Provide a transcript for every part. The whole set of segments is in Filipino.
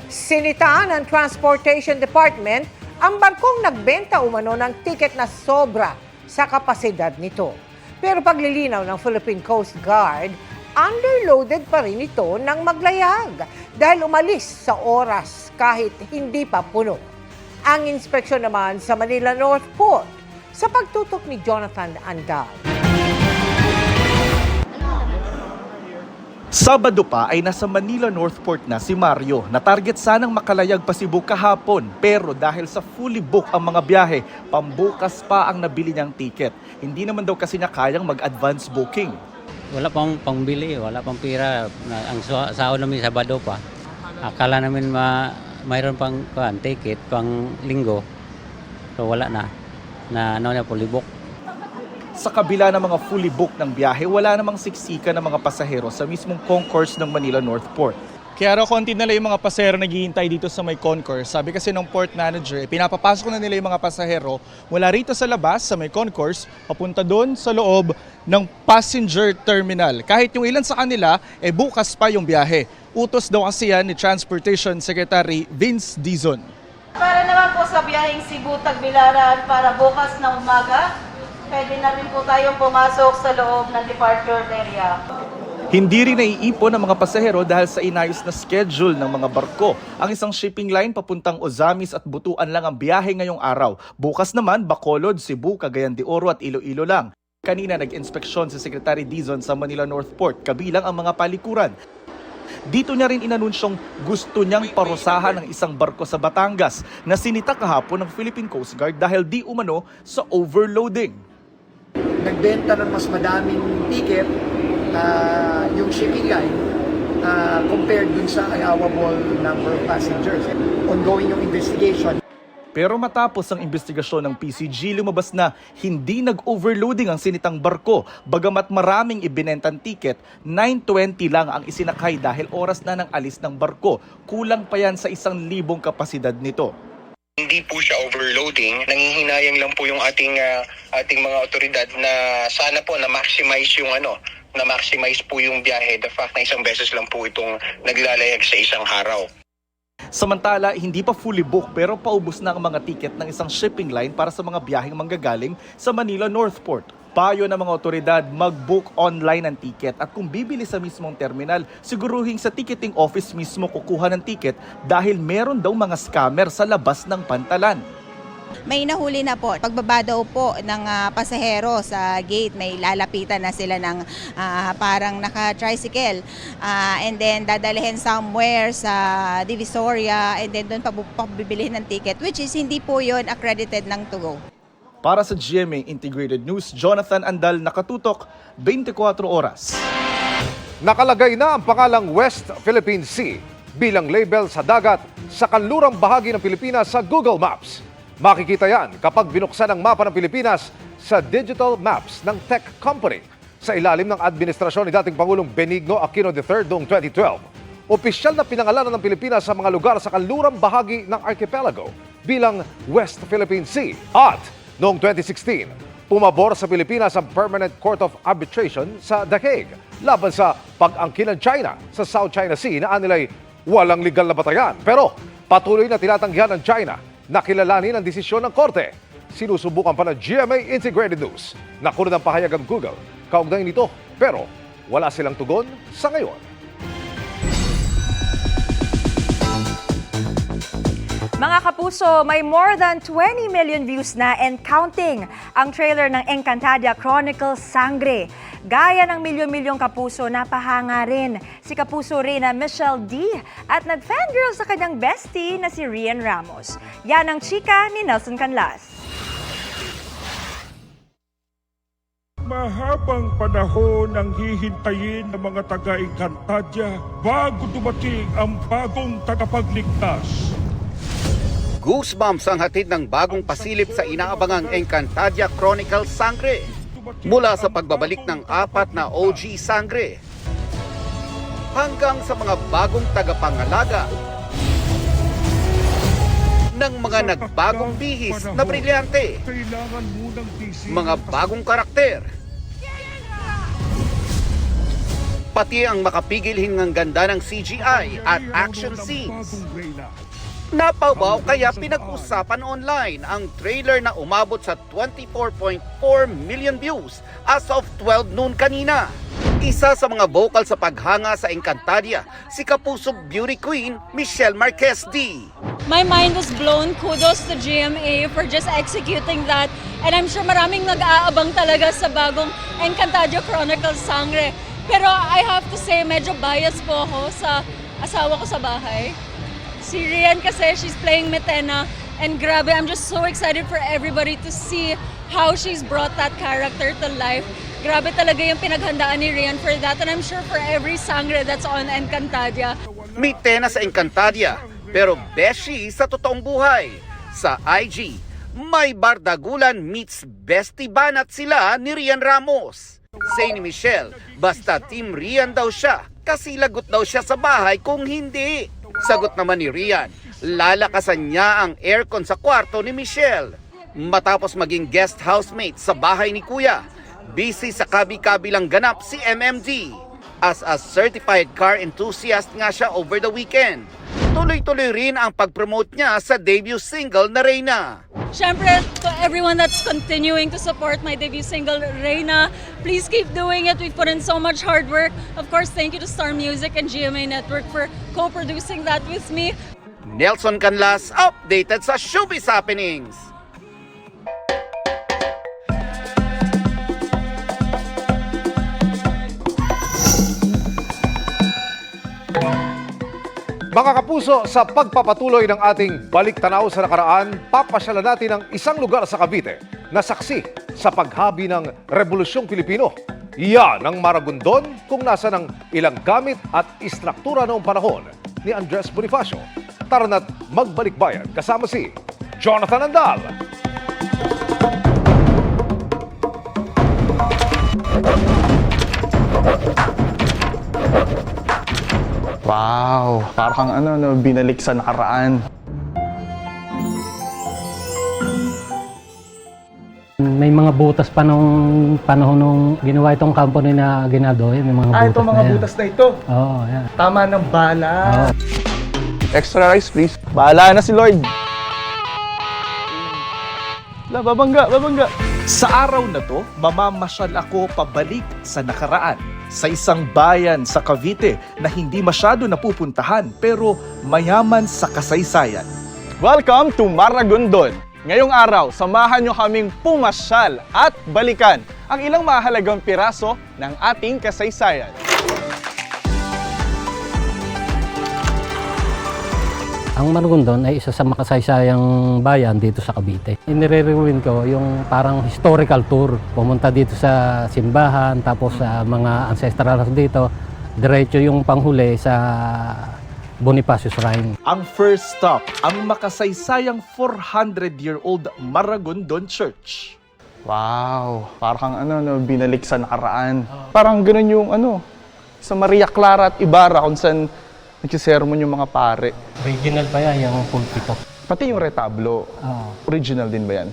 Sinita ng Transportation Department ang barkong nagbenta umano ng tiket na sobra sa kapasidad nito. Pero paglilinaw ng Philippine Coast Guard, underloaded pa rin ito ng maglayag dahil umalis sa oras kahit hindi pa puno. Ang inspeksyon naman sa Manila North Port sa pagtutok ni Jonathan Andal. Sabado pa ay nasa Manila North Port na si Mario na target sanang makalayag pa Cebu kahapon pero dahil sa fully book ang mga biyahe, pambukas pa ang nabili niyang ticket. Hindi naman daw kasi niya kayang mag-advance booking. Wala pang pangbili, wala pang pira. Ang sahod namin Sabado pa. Akala namin mayroon pang ticket pang linggo. So wala na fully book. Sa kabila ng mga fully booked ng biyahe, wala namang siksika ng mga pasahero sa mismong concourse ng Manila North Port. Kaya raw konti na lang yung mga pasahero naghihintay dito sa may concourse. Sabi kasi ng port manager, pinapapasok na nila yung mga pasahero mula rito sa labas, sa may concourse, papunta doon sa loob ng passenger terminal. Kahit yung ilan sa kanila, bukas pa yung biyahe. Utos daw kasi yan ni Transportation Secretary Vince Dizon. Para naman po sa biyaheng Cebu-Tagbilaran para bukas na umaga, pwede na rin po tayong pumasok sa loob ng departure area. Hindi rin naiipon ang mga pasahero dahil sa inayos na schedule ng mga barko. Ang isang shipping line papuntang Ozamis at Butuan lang ang biyahe ngayong araw. Bukas naman, Bacolod, Cebu, Cagayan de Oro at Iloilo lang. Kanina nag-inspeksyon si Secretary Dizon sa Manila North Port, kabilang ang mga palikuran. Dito niya rin inanunsyong gusto niyang parusahan ng isang barko sa Batangas na sinita kahapon ng Philippine Coast Guard dahil di umano sa overloading. Nagbenta ng mas madaming ticket yung shipping line compared dun sa allowable number of passengers. Ongoing yung investigation. Pero matapos ang investigasyon ng PCG, lumabas na hindi nag-overloading ang sinitang barko. Bagamat maraming ibinentang ticket, 920 lang ang isinakay dahil oras na ng alis ng barko. Kulang pa yan sa 1,000 kapasidad nito. Hindi po siya overloading. Nangihinayang lang po yung ating mga otoridad na sana po na-maximize po yung biyahe. The fact na isang beses lang po itong naglalayag sa isang araw. Samantala, hindi pa fully booked pero paubos na ang mga ticket ng isang shipping line para sa mga biyaheng manggagaling sa Manila North Port. Payo ng mga otoridad, mag-book online ng ticket at kung bibili sa mismong terminal, siguruhin sa ticketing office mismo kukuha ng ticket dahil meron daw mga scammer sa labas ng pantalan. May nahuli na po. Pagbaba daw po ng pasahero sa gate, may lalapitan na sila ng parang naka-tricycle. And then dadalhin somewhere sa Divisoria and then doon pabibilihin ng ticket, which is hindi po yon accredited ng to go. Para sa GMA Integrated News, Jonathan Andal, nakatutok, 24 oras. Nakalagay na ang pangalang West Philippine Sea bilang label sa dagat sa kanlurang bahagi ng Pilipinas sa Google Maps. Makikita yan kapag binuksan ang mapa ng Pilipinas sa digital maps ng tech company sa ilalim ng administrasyon ni dating Pangulong Benigno Aquino III noong 2012. Opisyal na pinangalanan ng Pilipinas sa mga lugar sa kanlurang bahagi ng archipelago bilang West Philippine Sea. At noong 2016, pumabor sa Pilipinas ang Permanent Court of Arbitration sa The Hague laban sa pag-angkin ng China sa South China Sea na anilay walang legal na batayan. Pero patuloy na tinatanggihan ng China na kilalanin ang desisyon ng korte. Sinusubukan pa ng GMA Integrated News na kunin ang pahayag ng Google kaugnay nito pero wala silang tugon sa ngayon. Mga kapuso, may more than 20 million views na and counting ang trailer ng Encantadia Chronicles Sangre. Gaya ng milyon-milyong kapuso, napahanga rin si kapuso rin na Michelle D at nag-fangirl sa kanyang bestie na si Rian Ramos. Yan ang chika ni Nelson Canlas. Mahabang panahon ang hihintayin ng mga taga-Encantadia bago dumating ang bagong tagapagligtas. Goosebumps ang hatid ng bagong pasilip sa inaabangang Encantadia Chronicles Sangre. Mula sa pagbabalik ng 4 na OG Sangre hanggang sa mga bagong tagapangalaga ng mga nagbagong bihis na brilyante, mga bagong karakter, pati ang makapigil hingang ganda ng CGI at action scenes. Napawaw kaya pinag-usapan online ang trailer na umabot sa 24.4 million views as of 12 noon kanina. Isa sa mga vocal sa paghanga sa Encantadia, si Kapuso beauty queen Michelle Marquez D. My mind was blown. Kudos to GMA for just executing that. And I'm sure maraming nag-aabang talaga sa bagong Encantadia Chronicles Sangre. Pero I have to say, medyo biased po ako sa asawa ko sa bahay. Si Rian kasi, she's playing Metena. And grabe, I'm just so excited for everybody to see how she's brought that character to life. Grabe talaga yung pinaghandaan ni Rian for that. And I'm sure for every Sangre that's on Encantadia. Metena sa Encantadia, pero beshi sa totoong buhay. Sa IG, may bardagulan meets bestie banat sila ni Rian Ramos. Say ni Michelle, basta Team Rian daw siya kasi lagot daw siya sa bahay kung hindi. Sagot naman ni Rian, lalakasan niya ang aircon sa kwarto ni Michelle. Matapos maging guest housemate sa bahay ni Kuya, busy sa kabi-kabilang ganap si MMD. As a certified car enthusiast nga siya over the weekend. Tuloy-tuloy rin ang pag-promote niya sa debut single na Reyna. Siyempre, to everyone that's continuing to support my debut single, Reyna, please keep doing it. We've put in so much hard work. Of course, thank you to Star Music and GMA Network for co-producing that with me. Nelson Canlas, updated sa Showbiz Happenings. Mga kapuso, sa pagpapatuloy ng ating balik tanaw sa nakaraan, papasyalan natin ang isang lugar sa Cavite na saksi sa paghabi ng Rebolusyong Pilipino. Iyan ang Maragondon kung nasa ng ilang gamit at istruktura noong panahon ni Andres Bonifacio. Tara na't magbalik-bayan kasama si Jonathan Andal. Wow, parang binalik sa nakaraan. May mga butas pa nung panahon nung ginawa itong company na Aguinaldo. May mga butas Itong mga na yan. butas na ito. Oo, yan. Tama ng bala. Oo. Extra rice, please. Bahala na si Lord. Babangga. Sa araw na to, mamamasyal ako pabalik sa nakaraan. Sa isang bayan sa Cavite na hindi masyado napupuntahan pero mayaman sa kasaysayan. Welcome to Maragondon. Ngayong araw, samahan nyo kaming pumasyal at balikan ang ilang mahalagang piraso ng ating kasaysayan. Ang Maragondon ay isa sa makasaysayang bayan dito sa Cavite. Inire-rewin ko yung parang historical tour. Pumunta dito sa simbahan, tapos sa mga ancestral dito. Diretso yung panghuli sa Bonifacio Shrine. Ang first stop, ang makasaysayang 400-year-old Maragondon Church. Wow, parang binalik sa nakaraan. Parang ganun yung sa Maria Clara at Ibarra kung saan nagsisermon yung mga pare. Original pa yan, yung pulpito. Pati yung retablo, original din ba yan?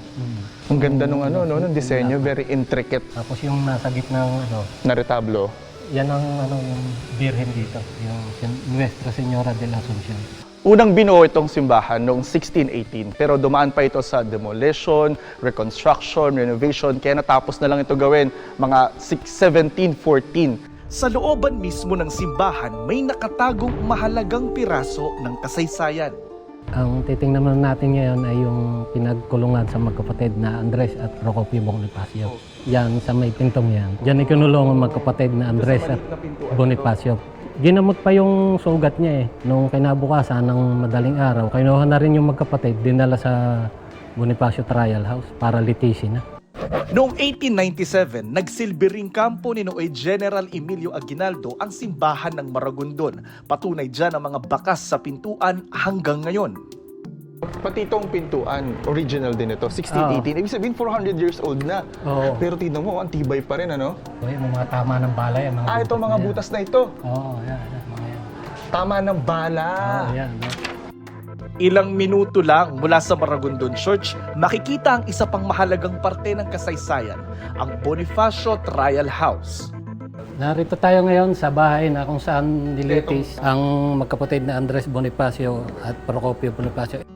Ang ganda nung nung disenyo, very intricate Tapos yung nasa gitna ng na retablo. yan ang yung birhen dito, yung Nuestra Señora de la Asunción. Unang binuo itong simbahan noong 1618, pero dumaan pa ito sa demolition, reconstruction, renovation, kaya natapos na lang ito gawin mga 1714. Sa looban mismo ng simbahan, may nakatagong mahalagang piraso ng kasaysayan. Ang titingnan natin ngayon ay yung pinagkulungan sa magkapatid na Andres at Procopio Bonifacio. Yan, sa may pintong yan. Diyan ikinulong ang magkapatid na Andres at Bonifacio. Ginamot pa yung sugat niya Nung kinabukasan ng madaling araw, kinuha na rin yung magkapatid, dinala sa Bonifacio Trial House para litisin na. Noong 1897, nagsilbi ring kampo ni Noe General Emilio Aguinaldo ang simbahan ng Maragondon. Patunay dyan ang mga bakas sa pintuan hanggang ngayon. Pati itong pintuan, original din ito, 1618. Ibig sabihin 400 years old na. Oo. Pero tignan mo, ang tibay pa rin, Yung mga tama ng bala yan. ito mga butas na ito. Oo, yan. Mga yan. Tama ng bala. Oo, yan. Ilang minuto lang mula sa Maragondon Church, makikita ang isa pang mahalagang parte ng kasaysayan, ang Bonifacio Trial House. Narito tayo ngayon sa bahay na kung saan nilitis ang magkapatid na Andres Bonifacio at Procopio Bonifacio.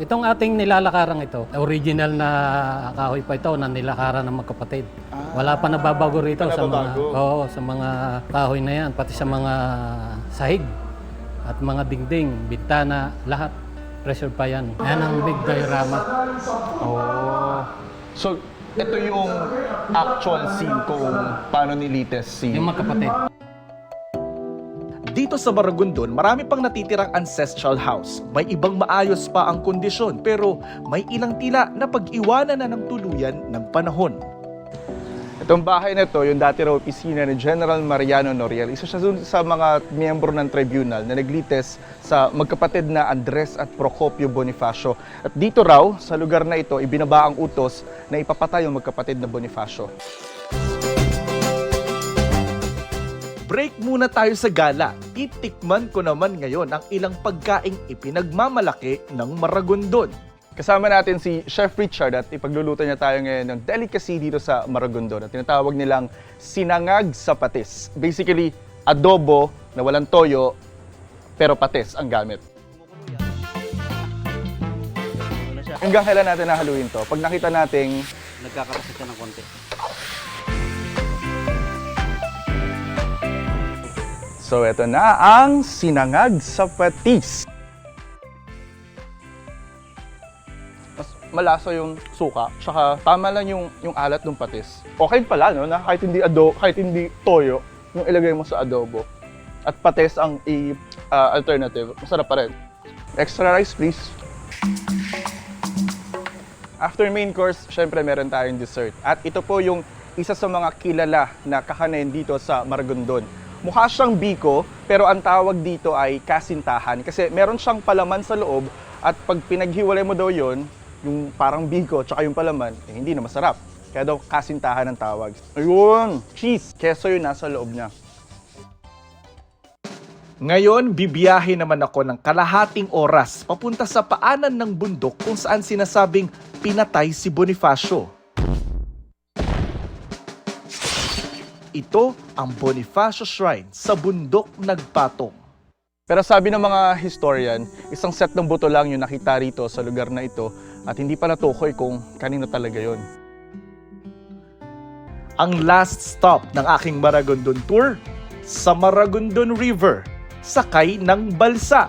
Itong ating nilalakaran ito, original na kahoy pa ito na nilakaran ng magkapatid. Wala pa nababago rito sa mga kahoy na yan, pati sa mga sahig at mga dingding, bintana, lahat. Pressure pa yan. Yan ang big diorama. Oh. So, ito yung actual scene kung paano nilites si... Yung magkapatid. Dito sa Maragondon, marami pang natitirang ancestral house. May ibang maayos pa ang kondisyon, pero may ilang tila na pag-iwanan na ng tuluyan ng panahon. Itong bahay na to, yung dati raw opisina ni General Mariano Noriel, isa siya sa mga miyembro ng tribunal na naglites sa magkapatid na Andres at Procopio Bonifacio. At dito raw, sa lugar na ito, ibinaba ang utos na ipapatay yung magkapatid na Bonifacio. Break muna tayo sa gala. Itikman ko naman ngayon ang ilang pagkaing ipinagmamalaki ng Maragondon. Kasama natin si Chef Richard at ipagluluto niya tayo ngayon ng delicacy dito sa Maragondon. At tinatawag nilang sinangag sa patis. Basically, adobo na walang toyo pero patis ang gamit. Hanggang kailan natin nahaluin to? Pag nakita nating Nagkakapasok ka ng konti. so eto na ang sinangag sa patis. Mas malasa yung suka, tsaka tama lang yung alat ng patis. Okay pala no, na kahit hindi toyo, yung ilagay mo sa adobo. At patis ang alternative, masarap pa rin. Extra rice please. After main course, syempre meron tayong dessert. At ito po yung isa sa mga kilala na kakanin dito sa Maragondon. Mukha siyang biko, pero ang tawag dito ay kasintahan. Kasi meron siyang palaman sa loob at pag pinaghiwalay mo daw yon, yung parang biko tsaka yung palaman, hindi na masarap. Kaya daw kasintahan ang tawag. Ayun! Cheese! Keso yun nasa loob niya. Ngayon, bibiyahe naman ako ng kalahating oras papunta sa paanan ng bundok kung saan sinasabing pinatay si Bonifacio. Ito ang Bonifacio Shrine sa bundok Nagpatong. Pero sabi ng mga historian, isang set ng buto lang yung nakita rito sa lugar na ito at hindi pa natukoy kung kanino talaga yon. Ang last stop ng aking Maragondon tour, sa Maragondon River, sakay ng balsa.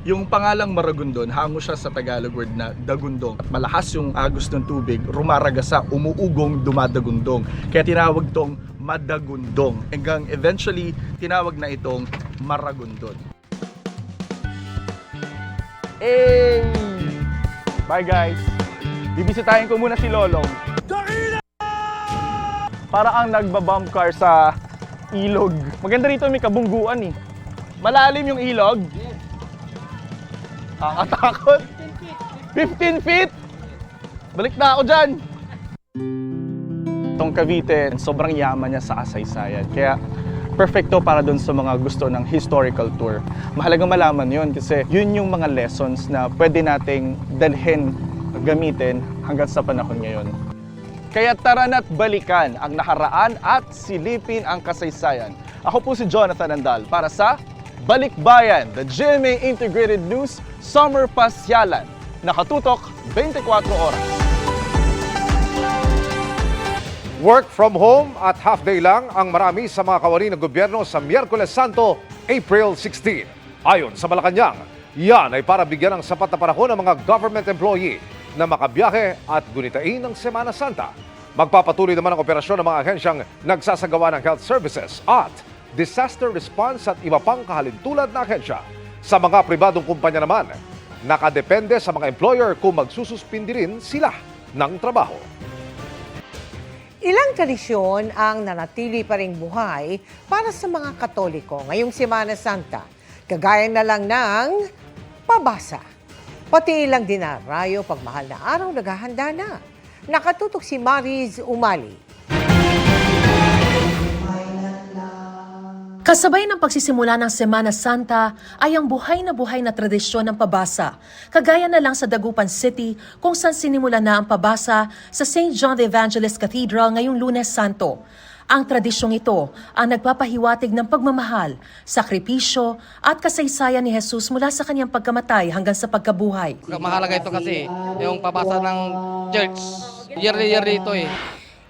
Yung pangalang Maragondon, hango siya sa Tagalog word na dagundong. At malakas yung agos ng tubig, rumaragasa, umuugong, dumadagundong. Kaya tinawag tong Madagundong. Hanggang eventually, tinawag na itong Maragondon. Hey! Bye guys! Bibisitahin ko muna si Lolong. Para ang nagbabump car sa ilog. Maganda rito, may kabungguan eh. Malalim yung ilog. Nakakatakot. 15 feet! Balik na ako dyan! Itong Cavite, sobrang yaman niya sa kasaysayan. Kaya perfecto para dun sa mga gusto ng historical tour. Mahalagang malaman yun kasi yun yung mga lessons na pwede nating dalhin, gamitin hanggang sa panahon ngayon. Kaya tara na't balikan ang nakaraan at silipin ang kasaysayan. Ako po si Jonathan Andal para sa Balikbayan, the GMA Integrated News Summer Pasyalan. Nakatutok 24 oras. Work from home at half-day lang ang marami sa mga kawani ng gobyerno sa Miyerkules Santo, April 16. Ayon sa Malacanang, yan ay para bigyan ng sapat na panahon ng mga government employee na makabiyahe at gunitain ng Semana Santa. Magpapatuloy naman ang operasyon ng mga ahensyang nagsasagawa ng health services at disaster response at iba pang kahalintulad na ahensya. Sa mga pribadong kumpanya naman, nakadepende sa mga employer kung magsususpindi rin sila ng trabaho. Ilang tradisyon ang nanatili pa ring buhay para sa mga Katoliko ngayong Semana Santa. Kagaya na lang ng pabasa. Pati ilang dinarayo pagmahal na araw naghahanda na. Nakatutok si Mariz Umali. Kasabay ng pagsisimula ng Semana Santa ay ang buhay na tradisyon ng pabasa. Kagaya na lang sa Dagupan City kung saan sinimula na ang pabasa sa St. John the Evangelist Cathedral ngayong Lunes Santo. Ang tradisyong ito ang nagpapahiwatig ng pagmamahal, sakripisyo at kasaysayan ni Jesus mula sa kanyang pagkamatay hanggang sa pagkabuhay. Mahalaga ito kasi yung pabasa ng church. Yearly ito eh.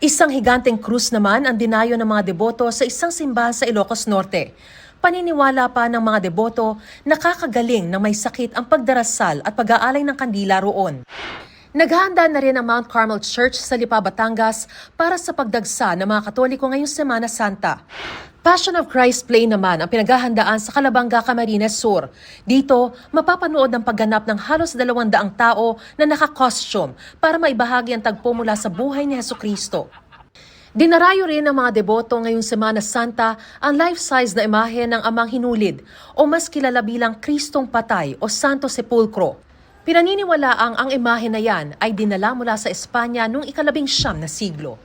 Isang higanteng krus naman ang dinayo ng mga deboto sa isang simbahan sa Ilocos Norte. Paniniwala pa ng mga deboto na kakagaling na may sakit ang pagdarasal at pag-aalay ng kandila roon. Naghahanda na rin ang Mount Carmel Church sa Lipa, Batangas para sa pagdagsa ng mga Katoliko ngayong Semana Santa. Passion of Christ Play naman ang pinaghahandaan sa Calabanga, Camarines Sur. Dito, mapapanood ang pagganap ng halos 200 tao na naka-costume para maibahagi ang tagpo mula sa buhay ni Jesucristo. Dinarayo rin ng mga deboto ngayong Semana Santa ang life-size na imahe ng Amang Hinulid o mas kilala bilang Kristong Patay o Santo Sepulcro. Pinaniniwalaang ang imahe na yan ay dinala mula sa Espanya noong 19 na siglo.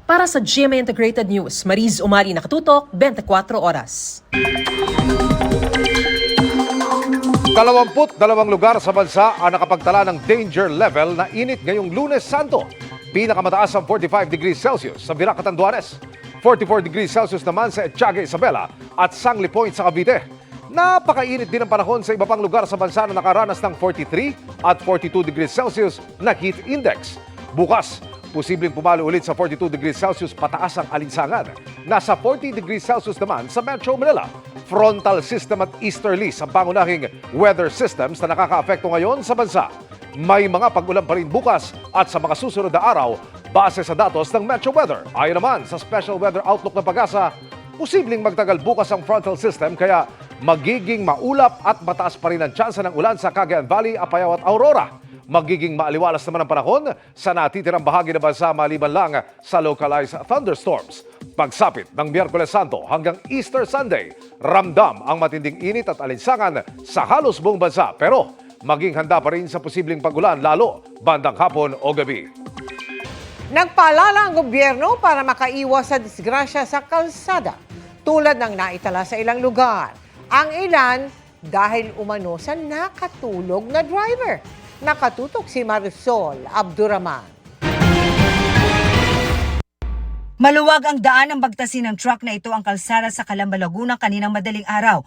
Para sa GMA Integrated News, Mariz Umari, nakatutok, 24 oras. 22 lugar sa bansa ang nakapagtala ng danger level na init ngayong Lunes Santo. Pinakamataas ang 45 degrees Celsius sa Virac, Catanduanes. 44 degrees Celsius naman sa Etiaga, Isabela at Sangli Point sa Cavite. Napakainit din ang panahon sa iba pang lugar sa bansa na nakaranas ng 43 at 42 degrees Celsius na heat index. Bukas, posibleng pumalo ulit sa 42 degrees Celsius pataas ang alinsangan. Nasa 40 degrees Celsius naman sa Metro Manila. Frontal system at easterlies ang pangunahing weather systems na nakakaapekto ngayon sa bansa. May mga pag-ulan pa rin bukas at sa mga susunod na araw base sa datos ng Metro Weather. Ayon naman sa Special Weather Outlook ng Pag-asa, posibleng magtagal bukas ang frontal system kaya magiging maulap at mataas pa rin ang tsansa ng ulan sa Cagayan Valley, Apayao at Aurora. Magiging maaliwalas naman ang panahon sa natitirang bahagi ng bansa maliban lang sa localized thunderstorms. Pagsapit ng Miyerkules Santo hanggang Easter Sunday, ramdam ang matinding init at alinsangan sa halos buong bansa. Pero maging handa pa rin sa posibleng pagulan lalo bandang hapon o gabi. Nagpaalala ang gobyerno para makaiwas sa disgrasya sa kalsada tulad ng naitala sa ilang lugar. Ang ilan dahil umano sa nakatulog na driver. Nakatutok si Marisol Abduraman. Maluwag ang daan ng bagtasin ng truck na ito ang kalsada sa Calamba, Laguna kaninang madaling araw.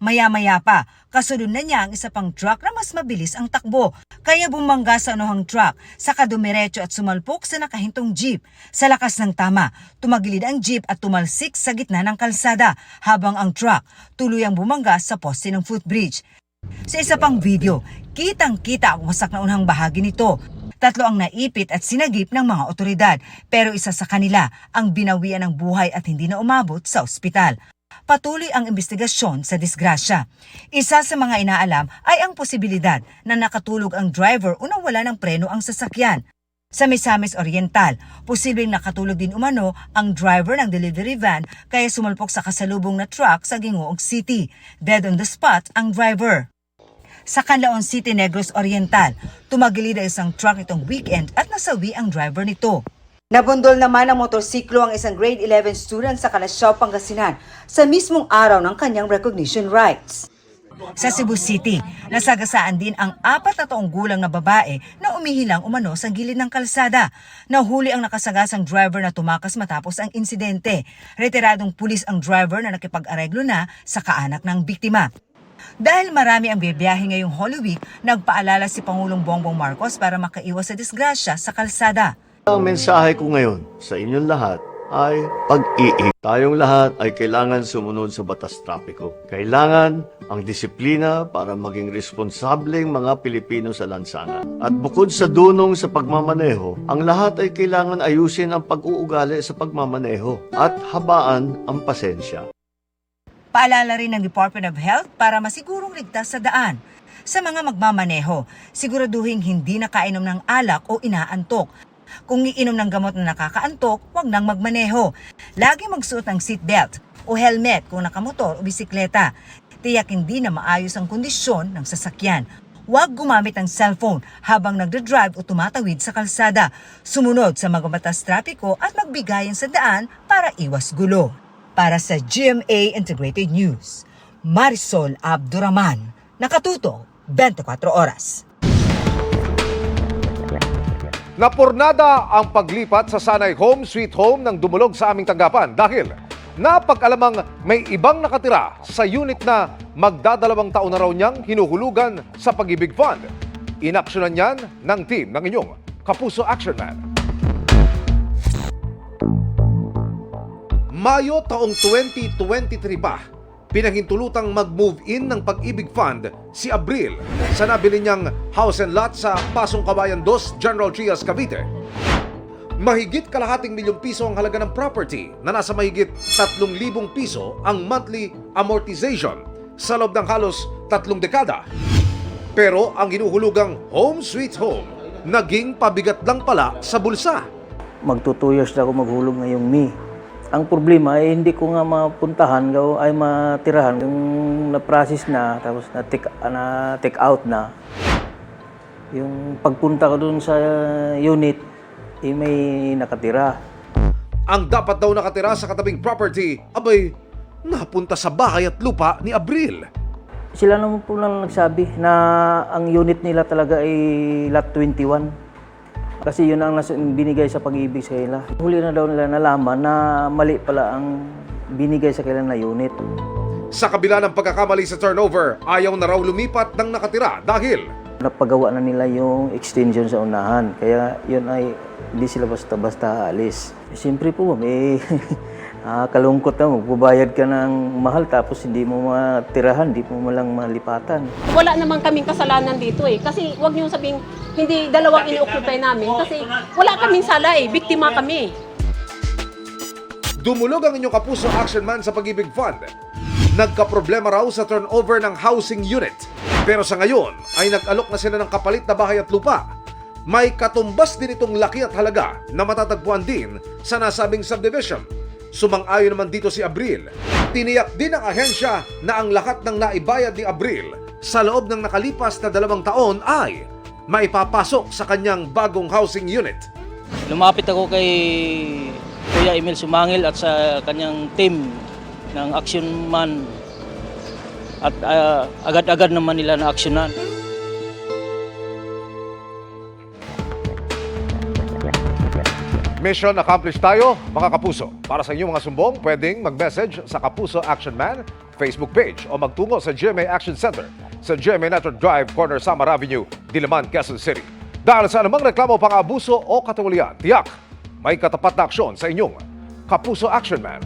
Maya-maya pa, kasunod na niya ang isa pang truck na mas mabilis ang takbo. Kaya bumangga sa unuhang truck, saka dumiretso at sumalpok sa nakahintong jeep. Sa lakas ng tama, tumagilid ang jeep at tumalsik sa gitna ng kalsada habang ang truck tuluyang bumangga sa poste ng footbridge. Sa isa pang video, kitang-kita ang wasak na unang bahagi nito. 3 ang naipit at sinagip ng mga otoridad, pero isa sa kanila ang binawian ng buhay at hindi na umabot sa ospital. Patuloy ang investigasyon sa disgrasya. Isa sa mga inaalam ay ang posibilidad na nakatulog ang driver o nawala ng preno ang sasakyan. Sa Misamis Oriental, posibleng nakatulog din umano ang driver ng delivery van kaya sumalpok sa kasalubong na truck sa Gingoog City. Dead on the spot ang driver. Sa Canlaon City, Negros Oriental, tumagilid ang isang truck itong weekend at nasawi ang driver nito. Nabundol naman ng motorsiklo ang isang grade 11 student sa Kalasyaw, Pangasinan sa mismong araw ng kanyang recognition rites. Sa Cebu City, nasagasaan din ang 4 na taong gulang na babae na umihilang umano sa gilid ng kalsada. Nahuli ang nakasagasang driver na tumakas matapos ang insidente. Retiradong pulis ang driver na nakipag-areglo na sa kaanak ng biktima. Dahil marami ang bibiyahe ngayong Holy Week, nagpaalala si Pangulong Bongbong Marcos para makaiwas sa disgrasya sa kalsada. Ang mensahe ko ngayon sa inyong lahat ay pag-iingat. Tayong lahat ay kailangan sumunod sa batas trapiko. Kailangan ang disiplina para maging responsableng mga Pilipino sa lansangan. At bukod sa dunong sa pagmamaneho, ang lahat ay kailangan ayusin ang pag-uugali sa pagmamaneho at habaan ang pasensya. Paalala rin ng Department of Health para masigurong ligtas sa daan. Sa mga magmamaneho, siguraduhin hindi nakainom ng alak o inaantok. Kung iinom ng gamot na nakakaantok, huwag nang magmaneho. Lagi magsuot ng seatbelt o helmet kung nakamotor o bisikleta. Tiyak hindi na maayos ang kondisyon ng sasakyan. Huwag gumamit ng cellphone habang nagdadrive o tumatawid sa kalsada. Sumunod sa mga batas trapiko at magbigayan sa daan para iwas gulo. Para sa GMA Integrated News, Marisol Abduraman, nakatuto 24 oras. Napurnada ang paglipat sa Sanay Home Sweet Home ng dumulog sa aming tanggapan dahil napag-alamang may ibang nakatira sa unit na magdadalawang taon na raw niyang hinuhulugan sa Pag-ibig Fund. Inaksyonan yan ng team ng inyong Kapuso Action Man. Mayo taong 2023 pa, pinahintulutang mag-move in ng Pag-ibig Fund si Abril sa nabili niyang house and lot sa Pasong Kawayan 2, General Trias, Cavite. Mahigit kalahating milyong piso ang halaga ng property na nasa mahigit 3,000 piso ang monthly amortization sa loob ng halos 3 dekada. Pero ang hinuhulugang Home Sweet Home naging pabigat lang pala sa bulsa. Magto 2 years na ako maghulog ngayong May. Ang problema ay hindi ko nga mapuntahan ay matirahan. Yung na-process na, tapos na-take out na. Yung pagpunta ko doon sa unit, may nakatira. Ang dapat daw nakatira sa katabing property, abay, napunta sa bahay at lupa ni Abril. Sila naman po lang nagsabi na ang unit nila talaga ay lot 21. Kasi yun ang binigay sa Pag-ibig sa kanila. Huli na daw nila nalaman na mali pala ang binigay sa kanila na unit. Sa kabila ng pagkakamali sa turnover, ayaw na raw lumipat ng nakatira dahil napagawa na nila yung extension sa unahan. Kaya yun ay hindi sila basta-basta alis. Siyempre po, may kalungkot na magbabayad ka ng mahal tapos hindi mo matirahan, hindi mo malang malipatan. Wala naman kaming kasalanan dito eh. Kasi wag niyo sabing hindi dalawang ino-occupy namin kasi wala kaming sala eh. Biktima kami. dumulog ang inyong Kapuso Action Man sa Pag-ibig Fund. Nagkaproblema raw sa turnover ng housing unit. Pero sa ngayon ay nag-alok na sila ng kapalit na bahay at lupa. May katumbas din itong laki at halaga na matatagpuan din sa nasabing subdivision. Sumang-ayon naman dito si Abril. Tiniyak din ng ahensya na ang lahat ng naibayad ni Abril sa loob ng nakalipas na 2 taon ay maipapasok sa kanyang bagong housing unit. Lumapit ako kay Kuya Emil Sumangil at sa kanyang team ng Action Man at agad-agad naman nila na aksyonan. Mission accomplished tayo, mga kapuso. Para sa inyong mga sumbong, pwedeng mag-message sa Kapuso Action Man Facebook page o magtungo sa GMA Action Center sa GMA Network Drive, corner Samar Avenue, Diliman, Quezon City. Dahil sa anumang reklamo, pang-abuso o katiwalian, tiyak, may katapat na aksyon sa inyong Kapuso Action Man.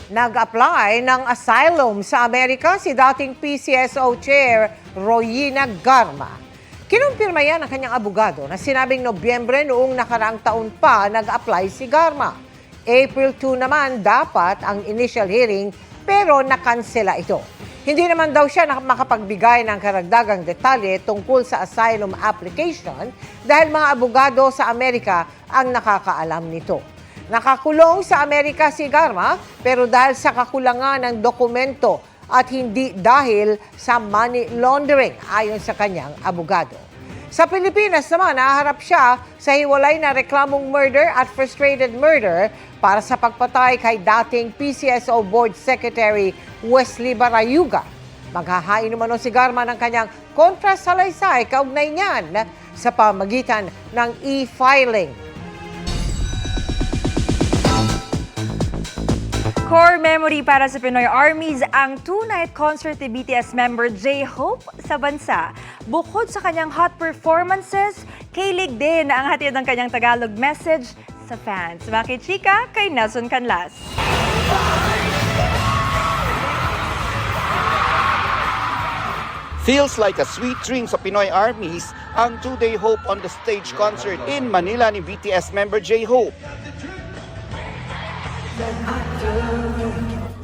Nag-apply ng asylum sa Amerika si dating PCSO Chair Royina Garma. Kinumpirma yan ng kanyang abogado na sinabing Nobyembre noong nakaraang taon pa nag-apply si Garma. April 2 naman dapat ang initial hearing pero nakansela ito. Hindi naman daw siya makapagbigay ng karagdagang detalye tungkol sa asylum application dahil mga abogado sa Amerika ang nakakaalam nito. Nakakulong sa Amerika si Garma pero dahil sa kakulangan ng dokumento at hindi dahil sa money laundering ayon sa kanyang abogado. Sa Pilipinas naman, naharap siya sa hiwalay na reklamong murder at frustrated murder para sa pagpatay kay dating PCSO Board Secretary Wesley Barayuga. Maghahain naman si Garma ng kanyang kontrasalaysay kaugnay niyan sa pamagitan ng e-filing. Core memory para sa Pinoy Armies ang two-night concert ni BTS member J-Hope sa bansa. Bukod sa kanyang hot performances, kilig din ang hatid ng kanyang Tagalog message sa fans. Makichika kay Nelson Canlas. Feels like a sweet dream sa Pinoy Armies ang two-day Hope on the Stage concert in Manila ni BTS member J-Hope.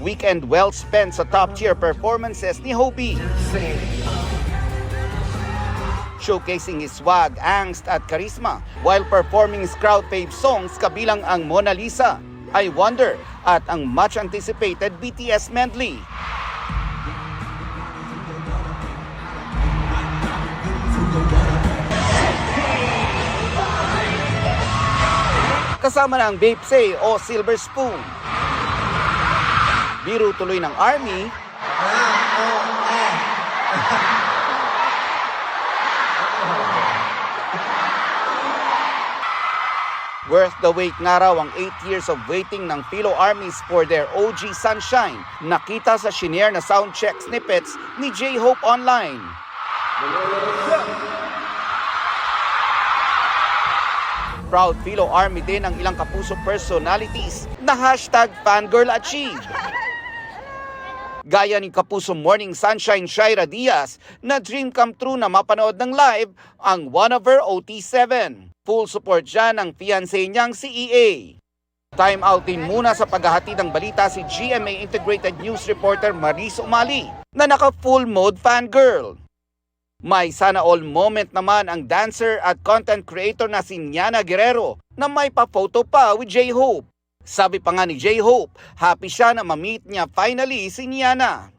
Weekend well spent sa top-tier performances ni Hopey. Showcasing his swag, angst at charisma while performing his crowd-fave songs kabilang ang Mona Lisa, I Wonder at ang much-anticipated BTS medley. Kasama na ang Bapesay o Silver Spoon. Biro tuloy ng Army, Worth the wait nga raw ang 8 years of waiting ng Philo Armies for their OG Sunshine. Nakita sa shinare na soundcheck snippets ni J-Hope online. Proud Philo Army din ang ilang kapuso personalities na #FangirlAchieve. Gaya ni Kapuso Morning Sunshine Shaira Diaz na dream come true na mapanood ng live ang One of Her OT7. Full support dyan ang fiancé niyang si EA. Time out din muna sa paghahatid ng balita si GMA Integrated News Reporter Maris Umali na naka-full mode fangirl. May sana all moment naman ang dancer at content creator na si Niana Guerrero na may pa-photo pa with J-Hope. Sabi pa nga ni J-Hope, happy siya na ma-meet niya finally si Niana.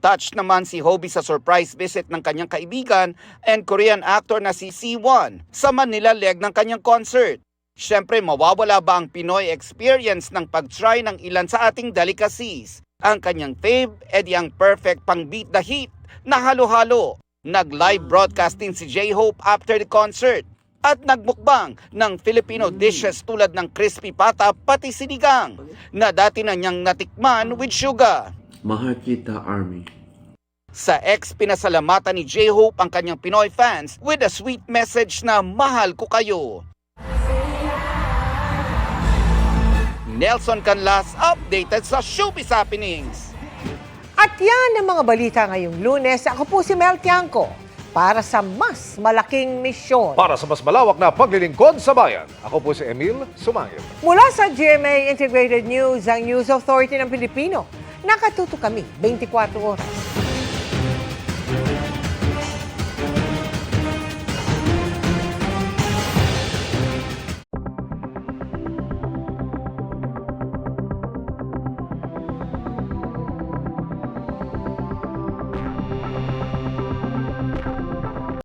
Touched naman si Hobie sa surprise visit ng kanyang kaibigan and Korean actor na si C1 sa Manila leg ng kanyang concert. Siyempre, mawawala ba ang Pinoy experience ng pag-try ng ilan sa ating delicacies? Ang kanyang fave, edi ang perfect pang beat the heat na halo-halo. Nag-live broadcasting si J-Hope after the concert at nagmukbang ng Filipino dishes tulad ng crispy pata pati sinigang na dati na niyang natikman with sugar. Mahal kita, Army. Sa ex, pinasalamatan ni J-Hope ang kanyang Pinoy fans with a sweet message na mahal ko kayo. Nelson Canlas updated sa Showbiz Happenings. At yan ang mga balita ngayong Lunes. Ako po si Mel Tiangco para sa mas malaking misyon. Para sa mas malawak na paglilingkod sa bayan, ako po si Emil Sumangil. Mula sa GMA Integrated News, ang News Authority ng Pilipino, nakatuto kami 24 oras.